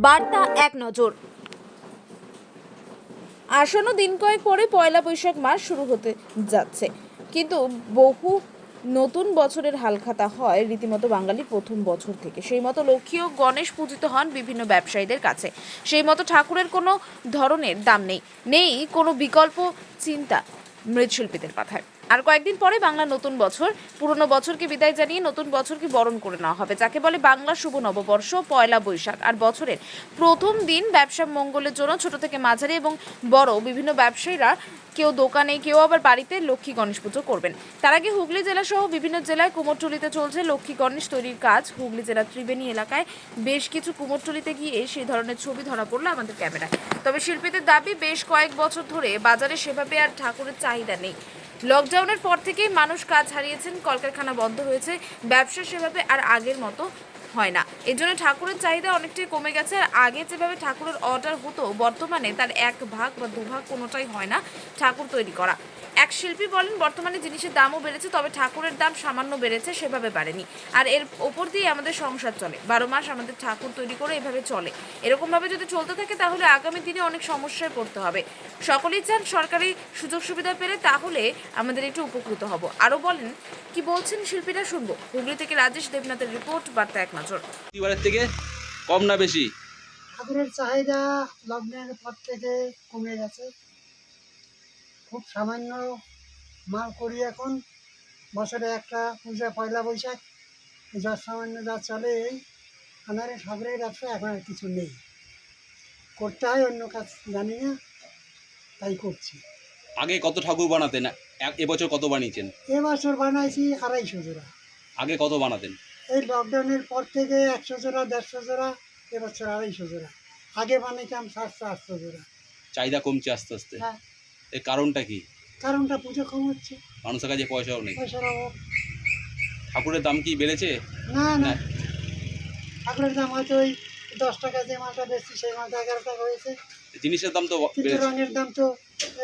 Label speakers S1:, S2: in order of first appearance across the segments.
S1: বার্তা এক নজর। আসন্ন দিন কয়েক পরে পয়লা বৈশাখ মাস শুরু হতে যাচ্ছে, কিন্তু বহু নতুন বছরের হালখাতা হয় রীতিমতো বাঙালির প্রথম বছর থেকে। সেই মতো লক্ষ্মী ও গণেশ পূজিত হন বিভিন্ন ব্যবসায়ীদের কাছে। সেই মতো ঠাকুরের কোনো ধরনের দাম নেই, নেই কোনো বিকল্প চিন্তা মৃৎশিল্পীদের মাথায়। আর কয়েকদিন পরে বাংলা নতুন বছর, পুরনো বছরকে বিদায় জানিয়ে নতুন বছরকে বরণ করে নেওয়া হবে, যাকে বলে বাংলা শুভ নববর্ষ পয়লা বৈশাখ। আর বছরের প্রথম দিন ব্যবসা মঙ্গলের জন্য ছোট থেকে মাঝারি এবং বড় বিভিন্ন ব্যবসায়ীরা কেউ দোকানে, কেউ আবার বাড়িতে লক্ষ্মী গণেশ পুজো করবেন। তার আগে হুগলি জেলা সহ বিভিন্ন জেলায় কুমোরটুলিতে চলছে লক্ষ্মী গণেশ তৈরির কাজ। হুগলি জেলার ত্রিবেণী এলাকায় বেশ কিছু কুমোরটুলিতে গিয়ে সেই ধরনের ছবি ধরা পড়লো আমাদের ক্যামেরায়। তবে শিল্পীদের দাবি, বেশ কয়েক বছর ধরে বাজারে সেভাবে আর ঠাকুরের চাহিদা নেই। লকডাউনের পর থেকেই মানুষ কাজ হারিয়েছেন, কলকারখানা বন্ধ হয়েছে, ব্যবসা সেভাবে আর আগের মতো হয় না। এর জন্য ঠাকুরের চাহিদা অনেকটাই কমে গেছে। আর আগে যেভাবে ঠাকুরের অর্ডার হতো, বর্তমানে তার এক ভাগ বা দুভাগ কোনোটাই হয় না ঠাকুর তৈরি করা। এক শিল্পী বলেন, বর্তমানে জিনিসের দামও বেড়েছে, তবে ঠাকুরের দাম সামান্য বেড়েছে, সেভাবে বাড়েনি। আর এর ওপর দিয়ে আমাদের সংসার চলে, 12 মাস আমাদের ঠাকুর তৈরি করে এভাবে চলে। এরকমভাবে যদি চলতে থাকে তাহলে আগামী দিনে অনেক সমস্যায় পড়তে হবে। সকলেই চান সরকারি সুযোগ সুবিধা পেলে তাহলে আমাদের একটু উপকৃত হব। আরও বলেন, কি বলছেন শিল্পীরা শুনবো। হুগলি থেকে রাজেশ দেবনাথের রিপোর্ট, বার্তা এক নজর।
S2: প্রতিবারের থেকে কম না বেশি?
S3: ঠাকুরের চাহিদা লকডাউনের পর থেকে কমে গেছে। খুব সামান্য মাল করি এখন। বছরে একটা পূজা পয়লা বৈশাখ, যা সামান্য যা চলে এই আমার ঠাকুরের ব্যবসা এখন আর কিছু নেই। করতে হয়, অন্য কাজ জানি না, তাই করছি।
S2: আগে কত ঠাকুর বানাতেন, এবছর কত বানিয়েছেন?
S3: এবছর বানাইছি 250 জোড়া।
S2: আগে কত বানাতেন?
S3: এই লকডাউনের পর থেকে 100 জোড়া 150 জোড়া, এবছর 250 জোড়া। আগে বানাইতাম 700-800 জোড়া।
S2: চাহিদা কমছে আস্তে আস্তে,
S3: হ্যাঁ,
S2: এর কারণটা কি?
S3: কারণটা পুজো কম হচ্ছে,
S2: মানুষের কাছে পয়সাও নেই।
S3: পয়সার অভাব।
S2: ঠাকুরের দাম কি বেড়েছে?
S3: না না,
S2: না,
S3: ঠাকুরের দাম হয়তো ওই 10 টাকা, যে মালটা বেশি সেই মালটা 11 টাকা হয়েছে।
S2: জিনিসের দাম তো
S3: কিন্তু
S2: বেড়েছে।
S3: রঙের দাম তো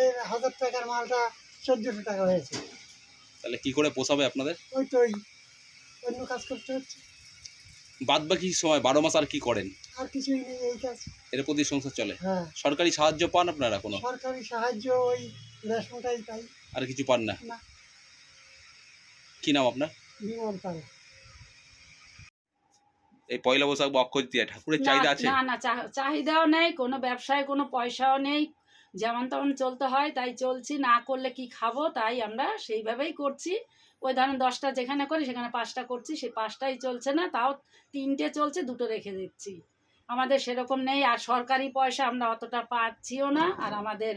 S3: এই 1000 টাকার মালটা 1400 টাকা হয়েছে।
S2: তাহলে কি করে পোষাবে আপনাদের?
S3: ওই তো ওই অন্য কাজ করতে হচ্ছে,
S2: বাদ বাকি সময় 12 মাস আর কি করেন?
S3: আর কিছুই নেই, এই কাজ।
S2: এর প্রতি সংসার চলে।
S3: হ্যাঁ,
S2: সরকারি সাহায্য পান আপনারা কোনো?
S3: সরকারি সাহায্য ওই রেশনটাই পাই।
S2: আর কিছু পান না?
S3: না,
S2: কি নাম আপনার?
S3: বিমল পাল।
S2: এই পয়লা বৈশাখ বা অক্ষয় তৃতীয়া ঠাকুরের চাহিদা আছে?
S4: না না, চাহিদাও নেই, কোনো ব্যবসায় কোনো পয়সাও নেই। যেমন তেমন চলতে হয়, তাই চলছি। না করলে কি খাবো, তাই আমরা সেইভাবেই করছি। ওই ধরেন 10টা যেখানে করি সেখানে 5টা করছি, সেই 5টাই চলছে না, তাও 3টে চলছে, 2টো রেখে দিচ্ছি। আমাদের সেরকম নেই, আর সরকারি পয়সা আমরা অতটা পাচ্ছিও না, আর আমাদের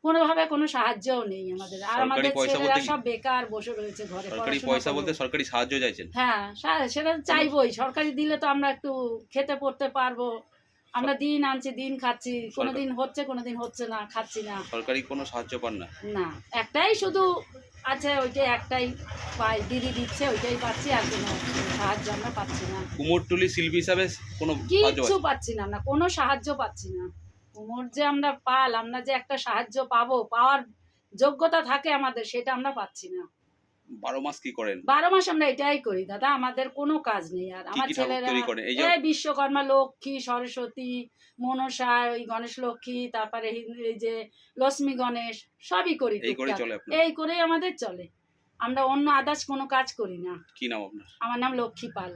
S4: কোনোভাবে কোনো সাহায্যও নেই আমাদের। আর
S2: সরকারি
S4: আমাদের
S2: পয়সা
S4: ছেলেরা
S2: বলতে কি?
S4: সব বেকার বসে রয়েছে ঘরে,
S2: সরকারি
S4: পড়াশোনা
S2: পয়সা
S4: করবে।
S2: বলতে সরকারি সাহায্য চাইছেন?
S4: হ্যাঁ, সেটা চাইবই। সরকারি দিলে তো আমরা একটু খেতে পড়তে পারবো। আমরা দিন আনছি, দিন খাচ্ছি, কোনোদিন হচ্ছে কোনোদিন হচ্ছে না, খাচ্ছি না।
S2: সরকারি কোনো সাহায্য পান না?
S4: না, একটাই শুধু আছে, ওইটাই একটাই পাই, দিদি দিচ্ছে, ওইটাই পাচ্ছি, আর কোনো সাহায্য আমরা পাচ্ছি না।
S2: কুমোরটুলি শিল্পী হিসাবে কোনো সাহায্য
S4: কিচ্ছু
S2: আছে?
S4: পাচ্ছি না আমরা, কোনো সাহায্য পাচ্ছি না। কুমোর যে আমরা পাল, আমরা যে একটা সাহায্য পাবো, পাওয়ার যোগ্যতা থাকে আমাদের, সেটা আমরা পাচ্ছি না।
S2: 12 মাস কি করেন?
S4: 12 মাস আমরা এটাই করি দাদা, আমাদের কোনো কাজ নেই। আর
S2: কি
S4: আমার
S2: কি ঠাকুর
S4: ছেলেরা
S2: তৈরি করেন? এই যে
S4: এই বিশ্বকর্মা, লক্ষ্মী, সরস্বতী, মনসা, ওই গণেশ লক্ষ্মী, তারপরে এই যে লক্ষ্মী গণেশ, সবই করি
S2: এই করে
S4: টুকটাক।
S2: চলে আপনার?
S4: এই করেই আমাদের চলে। আমরা অন্য আদার্স কোনো কাজ করি না।
S2: কি নাম আপনার?
S4: আমার নাম লক্ষ্মী পাল।